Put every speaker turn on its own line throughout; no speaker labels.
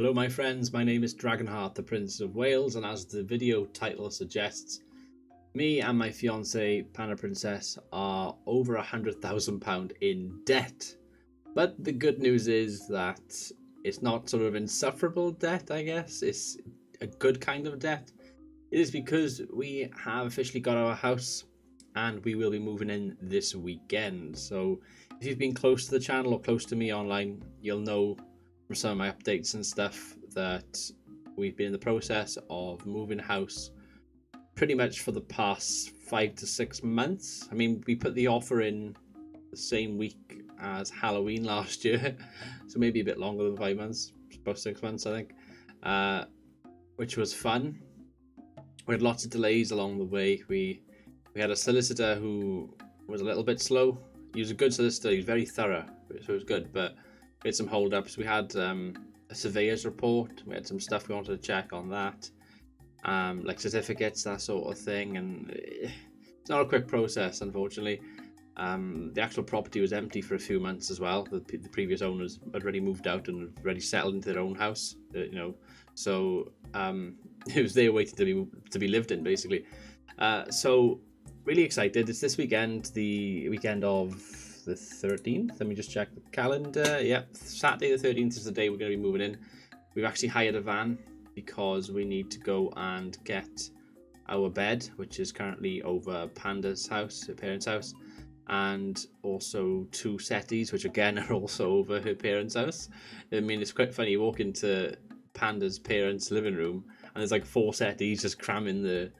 Hello my friends, my name is Dragonheart, the Prince of Wales, and as the video title suggests, me and my fiancée, Panda Princess, are over £100,000 in debt. But the good news is that it's not sort of insufferable debt, I guess. It's a good kind of debt. It is because we have officially got our house and we will be moving in this weekend. So if you've been close to the channel or close to me online, you'll know from some of my updates and stuff that we've been in the process of moving house pretty much for the past 5 to 6 months. I mean, we put the offer in the same week as Halloween last year, so maybe a bit longer than 5 months, about 6 months I think, which was fun. We had lots of delays along the way. We had a solicitor who was a little bit slow. He was a good solicitor, he was very thorough, so it was good, but we had some hold-ups. We had a surveyor's report, we had some stuff we wanted to check on that, like certificates, that sort of thing, and it's not a quick process, unfortunately. The actual property was empty for a few months as well. The previous owners had already moved out and had already settled into their own house, so it was there waiting to be lived in, basically. So really excited. It's this weekend, the weekend of the 13th. Let me just check the calendar. Yep, Saturday the 13th is the day we're going to be moving in. We've actually hired a van because we need to go and get our bed, which is currently over Panda's house, her parents' house, and also 2 settees, which again are also over her parents' house. I mean, it's quite funny. You walk into Panda's parents' living room and there's like 4 settees just cramming the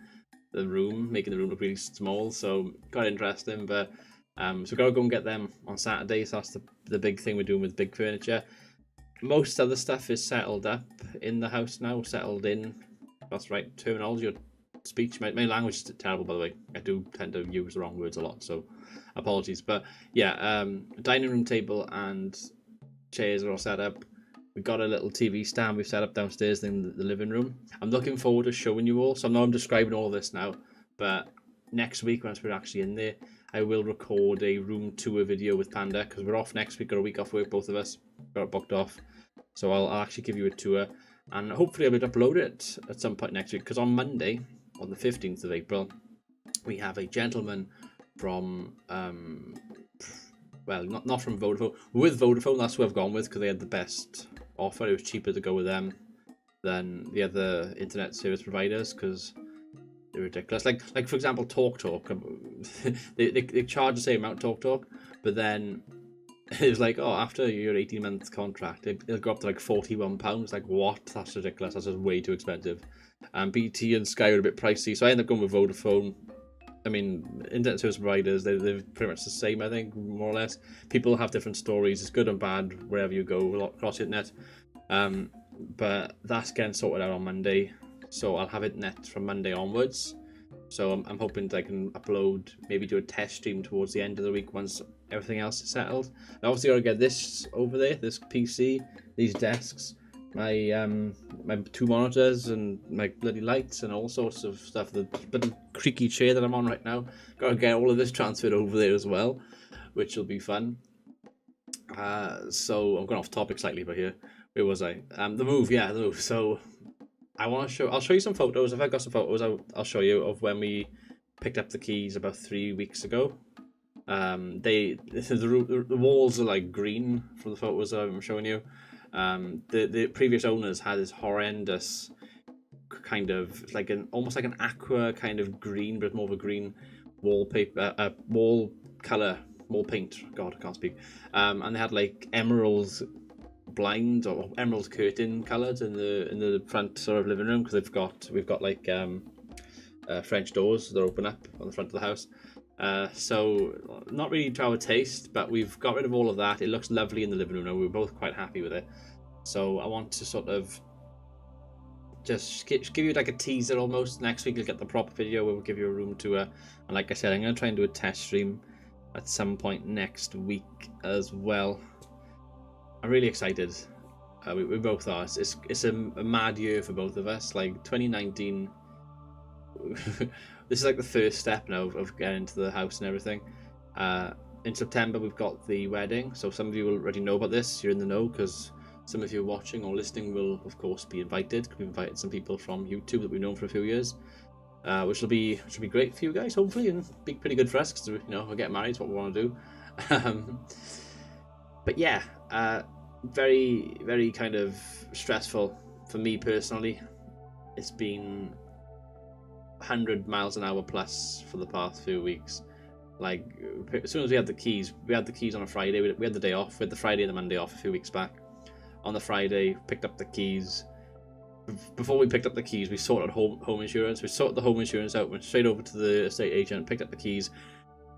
room, making the room look really small. So quite interesting. But so we've got to go and get them on Saturday. So that's the big thing we're doing with big furniture. Most other stuff is settled up in the house now, settled in. That's right terminology or speech. My language is terrible, by the way. I do tend to use the wrong words a lot, so apologies. But yeah, dining room table and chairs are all set up. We've got a little TV stand we've set up downstairs in the living room. I'm looking forward to showing you all. So I know I'm describing all of this now, but next week, once we're actually in there, I will record a room tour video with Panda, because we're off next week, got a week off work, both of us, got it booked off. So I'll actually give you a tour, and hopefully I'll be able to upload it at some point next week, because on Monday, on the 15th of April, we have a gentleman from, well, not from Vodafone, with Vodafone. That's who I've gone with, because they had the best offer. It was cheaper to go with them than the other internet service providers, because they're ridiculous. Like for example, TalkTalk, they charge the same amount, TalkTalk, but then it was like, oh, after your 18-month contract, it'll go up to like £41. Like, what? That's ridiculous. That's just way too expensive. And BT and Sky are a bit pricey, so I ended up going with Vodafone. I mean, internet service providers, they're pretty much the same, I think, more or less. People have different stories. It's good and bad wherever you go across the internet. But that's getting sorted out on Monday, so I'll have internet from Monday onwards. So I'm hoping that I can upload, maybe do a test stream towards the end of the week once everything else is settled. I obviously got to get this over there, this PC, these desks, my 2 monitors and my bloody lights and all sorts of stuff. The bloody creaky chair that I'm on right now, got to get all of this transferred over there as well, which will be fun. So I'm going off topic slightly, but here, where was I? The move. So I'll show you some photos. If I got some photos, I'll show you of when we picked up the keys about 3 weeks ago. The walls are like green from the photos that I'm showing you. The previous owners had this horrendous kind of like almost like an aqua kind of green, but more of a green wallpaper, wall color, wall paint. God, I can't speak. And they had like emeralds blind or emerald curtain coloured in the front sort of living room, because we've got like French doors that open up on the front of the house. So not really to our taste, but we've got rid of all of that. It looks lovely in the living room now. We're both quite happy with it. So I want to sort of just give you like a teaser almost. Next week you'll get the proper video where we'll give you a room tour. And like I said, I'm going to try and do a test stream at some point next week as well. I'm really excited. We both are. It's a mad year for both of us. Like 2019, this is like the first step now of getting into the house and everything. In September we've got the wedding, so some of you will already know about this. You're in the know because Some of you watching or listening will, of course, be invited. We've invited some people from YouTube that we've known for a few years, which will be great for you guys, hopefully, and be pretty good for us because we're getting married. Is what we want to do. But yeah, very, very kind of stressful for me personally. It's been 100 miles an hour plus for the past few weeks. Like, as soon as we had the keys on a Friday. We had the day off. We had the Friday and the Monday off a few weeks back. On the Friday, picked up the keys. Before we picked up the keys, we sorted home insurance. We sorted the home insurance out, went straight over to the estate agent, picked up the keys,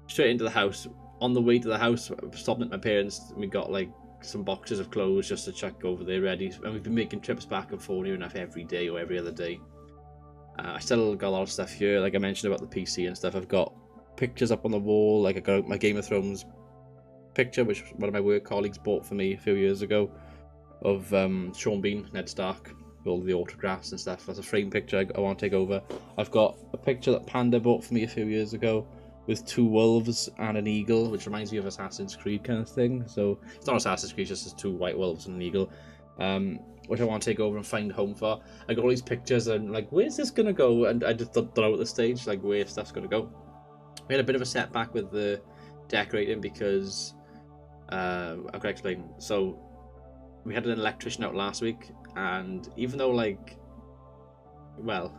straight into the house. On the way to the house, stopped at my parents', and we got like some boxes of clothes just to check over there ready. And we've been making trips back and forth near enough every day or every other day. I still got a lot of stuff here, like I mentioned about the PC and stuff. I've got pictures up on the wall, like I got my Game of Thrones picture, which one of my work colleagues bought for me a few years ago, of Sean Bean, Ned Stark, with all the autographs and stuff. That's a frame picture I want to take over. I've got a picture that Panda bought for me a few years ago with 2 wolves and an eagle, which reminds me of Assassin's Creed kind of thing. So it's not Assassin's Creed, it's just 2 white wolves and an eagle, which I want to take over and find a home for. I got all these pictures and like, where's this gonna go? And I just don't know at this stage like where stuff's gonna go. We had a bit of a setback with the decorating because I've got to explain. So we had an electrician out last week, and even though like, well,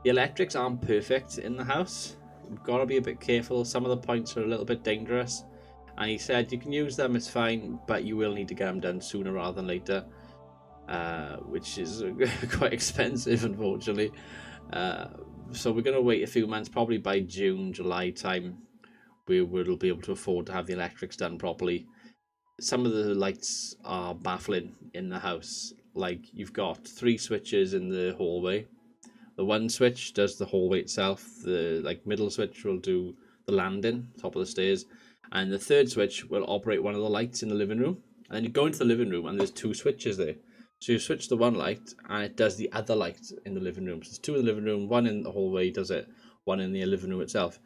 the electrics aren't perfect in the house, we've got to be a bit careful. Some of the points are a little bit dangerous, and he said you can use them, it's fine, but you will need to get them done sooner rather than later, which is quite expensive, unfortunately. So we're going to wait a few months, probably by June, July time, we will be able to afford to have the electrics done properly. Some of the lights are baffling in the house. Like, you've got 3 switches in the hallway. The one switch does the hallway itself. The middle switch will do the landing, top of the stairs. And the third switch will operate one of the lights in the living room. And then you go into the living room and there's 2 switches there. So you switch the one light and it does the other light in the living room. So there's 2 in the living room, 1 in the hallway does it, 1 in the living room itself.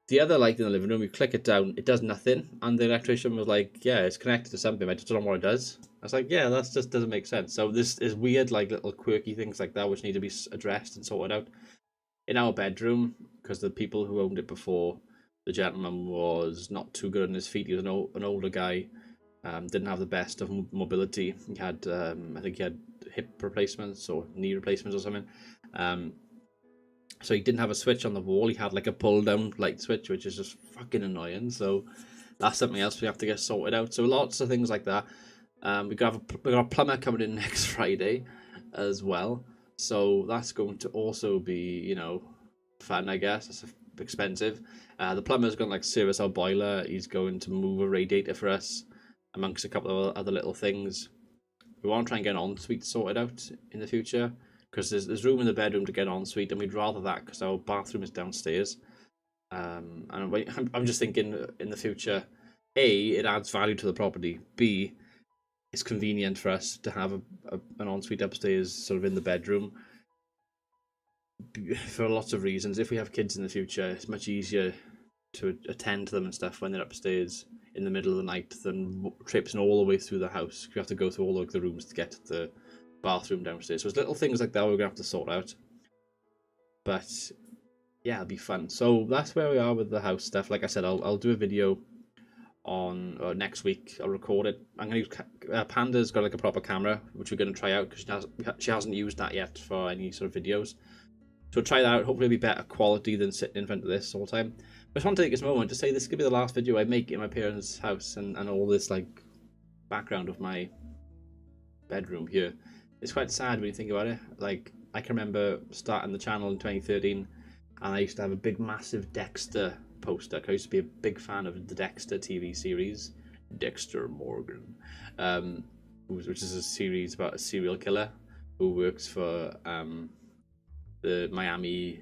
The other light in the living room, you click it down, it does nothing. And the electrician was like, yeah, it's connected to something, I just don't know what it does. I was like, yeah, that just doesn't make sense. So this is weird, like little quirky things like that which need to be addressed and sorted out. In our bedroom, because the people who owned it before, the gentleman was not too good on his feet. He was an older guy. Didn't have the best of mobility. He had, I think he had hip replacements or knee replacements or something. So he didn't have a switch on the wall. He had like a pull down light switch, which is just fucking annoying. So that's something else we have to get sorted out. So lots of things like that. We got a plumber coming in next Friday as well. So that's going to also be, fun, I guess. It's expensive. The plumber's going to like service our boiler. He's going to move a radiator for us, amongst a couple of other little things. We want to try and get an ensuite sorted out in the future, because there's room in the bedroom to get an ensuite, and we'd rather that because our bathroom is downstairs. And I'm just thinking in the future, A, it adds value to the property. B, it's convenient for us to have an ensuite upstairs, sort of in the bedroom. For lots of reasons. If we have kids in the future, it's much easier to attend to them and stuff when they're upstairs in the middle of the night than traipsing all the way through the house. You have to go through all the rooms to get to the bathroom downstairs. So it's little things like that we're gonna have to sort out. But yeah, it'll be fun. So that's where we are with the house stuff. Like I said, I'll do a video on next week. I'll record it. I'm gonna use Panda's got like a proper camera, which we're gonna try out because she hasn't used that yet for any sort of videos. So try that out. Hopefully it'll be better quality than sitting in front of this all the time. I just want to take this moment to say this could be the last video I make in my parents' house, and all this like background of my bedroom here. It's quite sad when you think about it. Like, I can remember starting the channel in 2013, and I used to have a big massive Dexter poster. I used to be a big fan of the Dexter TV series, Dexter Morgan, which is a series about a serial killer who works for the Miami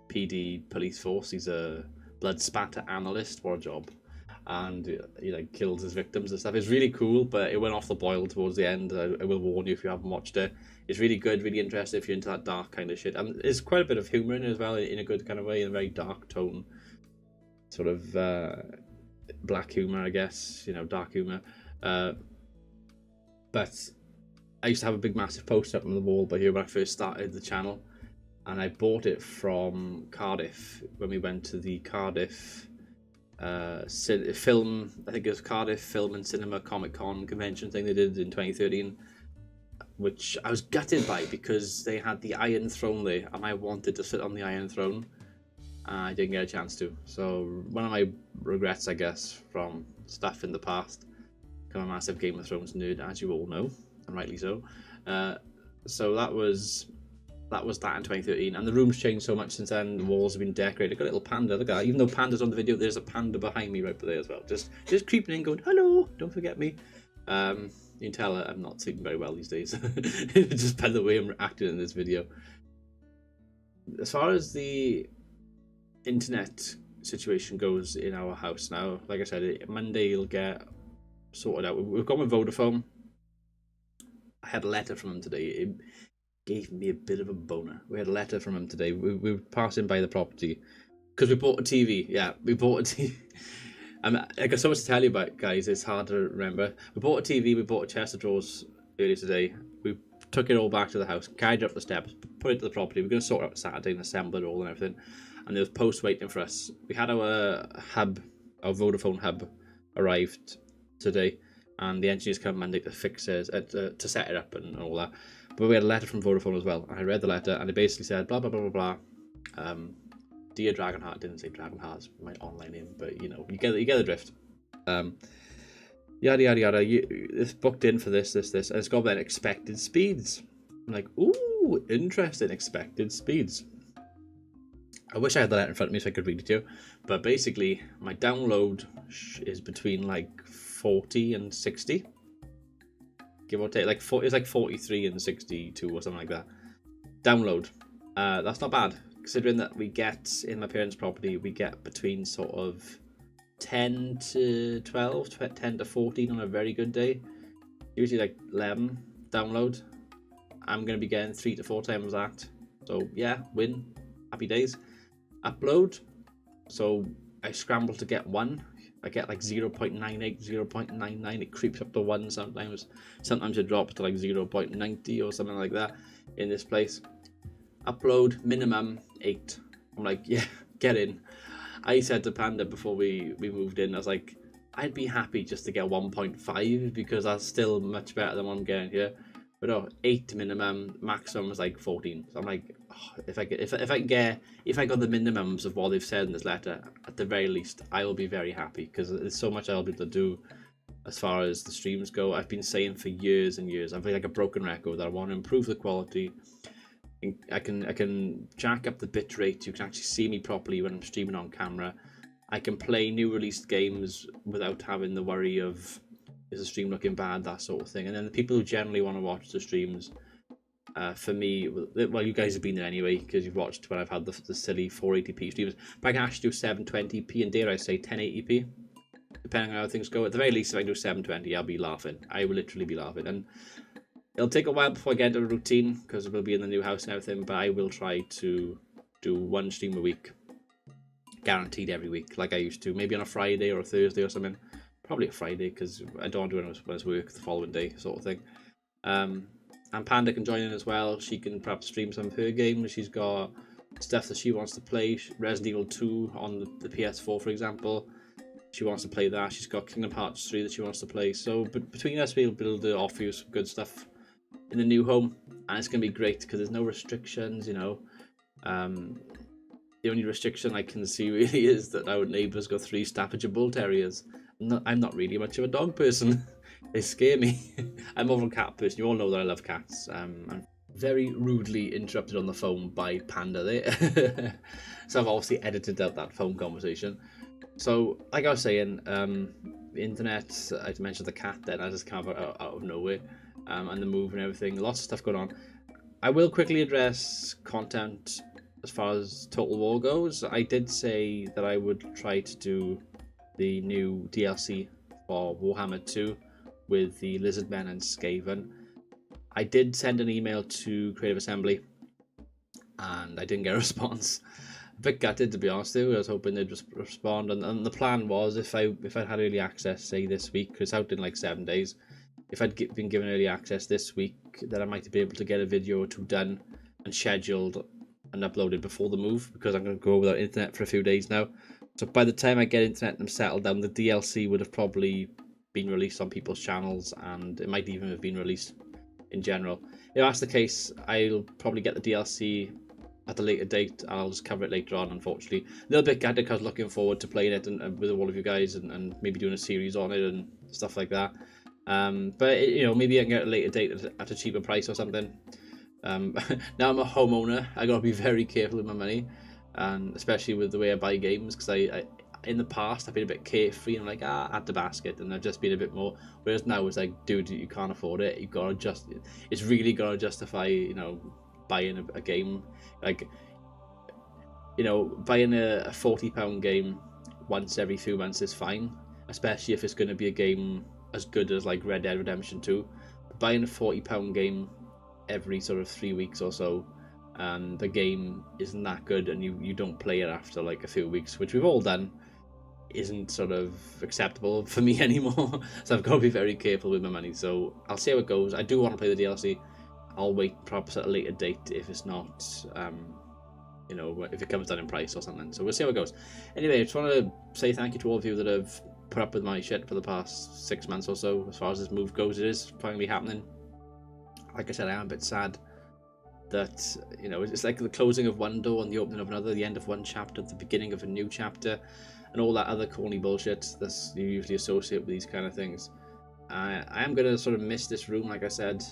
PD police force. He's a blood spatter analyst. What a job. And he like kills his victims and stuff. It's really cool, but it went off the boil towards the end. I will warn you if you haven't watched it. It's really good, really interesting if you're into that dark kind of shit. And there's quite a bit of humour in it as well, in a good kind of way, in a very dark tone. Sort of black humour, I guess, dark humour. But I used to have a big massive poster up on the wall by here when I first started the channel, and I bought it from Cardiff when we went to the Cardiff film, I think it was Cardiff Film and Cinema Comic Con convention thing they did in 2013, which I was gutted by because they had the Iron Throne there and I wanted to sit on the Iron Throne. I didn't get a chance to. So one of my regrets, I guess, from stuff in the past. I'm a massive Game of Thrones nerd, as you all know, and rightly so. So that was that in 2013, and the room's changed so much since then. The walls have been decorated. Got a little panda. Look at that. Even though panda's on the video, there's a panda behind me right there as well. Just creeping in, going, "Hello, don't forget me." You can tell I'm not sleeping very well these days, just by the way I'm acting in this video. As far as the internet situation goes in our house now, like I said, Monday it'll get sorted out. We've gone with Vodafone. I had a letter from him today. It gave me a bit of a boner. We had a letter from him today. We were passing by the property because we bought a TV. Yeah, we bought a TV. I got so much to tell you about, guys. It's hard to remember. We bought a TV. We bought a chest of drawers earlier today. We took it all back to the house, carried it up the steps, put it to the property. We're going to sort it out Saturday and assemble it all and everything. And there was posts waiting for us. We had our hub, our Vodafone hub, arrived today, and the engineers come Monday to fix it, to set it up and all that. But we had a letter from Vodafone as well. And I read the letter, and it basically said blah blah blah blah blah. Dear Dragonheart, didn't say Dragonheart's my online name, but you know, you get the drift. Yada yada yada. It's booked in for this, and it's got then expected speeds. I'm like, ooh, interesting, expected speeds. I wish I had the letter in front of me so I could read it to you, but basically my download is between like 40 and 60, give or take. Like it's like 43 and 62 or something like that. Download. That's not bad, considering that we get in my parents' property, we get between sort of 10 to 12, 10 to 14 on a very good day. Usually like 11 download. I'm going to be getting 3 to 4 times that. So yeah, win. Happy days. Upload. So I scramble to get 1. I get like 0.98, 0.99. It creeps up to 1 sometimes. Sometimes it drops to like 0.90 or something like that in this place. Upload minimum 8. I'm like, yeah, get in. I said to Panda before we moved in, I was like, I'd be happy just to get 1.5 because that's still much better than what I'm getting here. But no, 8 minimum, maximum is like 14. So I'm like, oh, if I got the minimums of what they've said in this letter, at the very least, I will be very happy because there's so much I'll be able to do as far as the streams go. I've been saying for years and years, I feel like a broken record that I want to improve the quality. I can jack up the bit rate. You can actually see me properly when I'm streaming on camera. I can play new released games without having the worry of, is the stream looking bad, that sort of thing. And then the people who generally want to watch the streams, for me, well, you guys have been there anyway because you've watched when I've had the silly 480p streams. But I can actually do 720p and dare I say 1080p, depending on how things go. At the very least, if I can do 720, I'll be laughing. I will literally be laughing. And it'll take a while before I get into a routine because we'll be in the new house and everything, but I will try to do 1 stream a week, guaranteed every week, like I used to. Maybe on a Friday or a Thursday or something. Probably a Friday because I don't do it when it's work the following day, sort of thing. And Panda can join in as well. She can perhaps stream some of her games. She's got stuff that she wants to play. Resident Evil 2 on the PS4, for example. She wants to play that. She's got Kingdom Hearts 3 that she wants to play. So between us, we'll be able to offer you some good stuff in the new home. And it's going to be great because there's no restrictions, you know. The only restriction I can see really is that our neighbours got 3 Staffordshire Bull Terriers. I'm not really much of a dog person. They scare me. I'm more of a cat person. You all know that I love cats. I'm very rudely interrupted on the phone by Panda there. So I've obviously edited out that phone conversation. So, like I was saying, the internet, I mentioned the cat then, I just come out of nowhere, and the move and everything, lots of stuff going on. I will quickly address content as far as Total War goes. I did say that I would try to do the new DLC for Warhammer 2 with the Lizardmen and Skaven. I did send an email to Creative Assembly and I didn't get a response. A bit gutted, to be honest with you. I was hoping they'd just respond, and the plan was if I had early access, say this week, because it's out in like 7 days, if I'd been given early access this week week, then I might be able to get a video or two done and scheduled and uploaded before the move, because I'm going to go without internet for a few days now. So by the time I get internet and I'm settled down, the DLC would have probably been released on people's channels, and it might even have been released in general. If that's the case, I'll probably get the DLC at a later date, and I'll just cover it later on, unfortunately. A little bit gutted because looking forward to playing it and with all of you guys, and maybe doing a series on it and stuff like that. But you know, maybe I can get a later date at a cheaper price or something. Now I'm a homeowner, I gotta be very careful with my money, and especially with the way I buy games, because I in the past I've been a bit carefree and like add to basket, and I've just been a bit more, whereas now it's like, dude, you can't afford it, you gotta just, it's really gotta justify, you know, buying a game. Like, you know, buying a £40 game once every few months is fine, especially if it's going to be a game as good as like Red Dead Redemption 2. Buying a £40 game every sort of 3 weeks or so, and the game isn't that good, and you don't play it after like a few weeks, which we've all done, isn't sort of acceptable for me anymore. So I've got to be very careful with my money. So I'll see how it goes. I do want to play the DLC. I'll wait perhaps at a later date if it's not, you know, if it comes down in price or something. So we'll see how it goes. Anyway, I just want to say thank you to all of you that have put up with my shit for the past 6 months or so. As far as this move goes, it is finally happening. Like I said, I am a bit sad that, you know, it's like the closing of one door and the opening of another, the end of one chapter, the beginning of a new chapter, and all that other corny bullshit that you usually associate with these kind of things. I am going to sort of miss this room, like I said,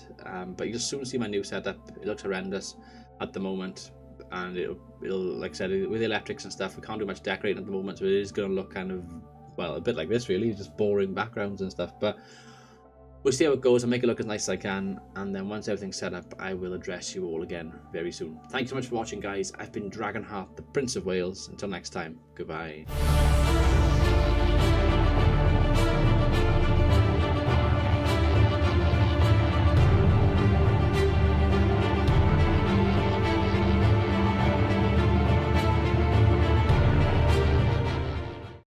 but you'll soon see my new setup. It looks horrendous at the moment, and it'll like I said, with the electrics and stuff, we can't do much decorating at the moment, so it is going to look kind of, well, a bit like this really, just boring backgrounds and stuff, but we'll see how it goes. I'll make it look as nice as I can, and then once everything's set up, I will address you all again very soon. Thanks so much for watching, guys. I've been Dragonheart, the Prince of Wales. Until next time, goodbye.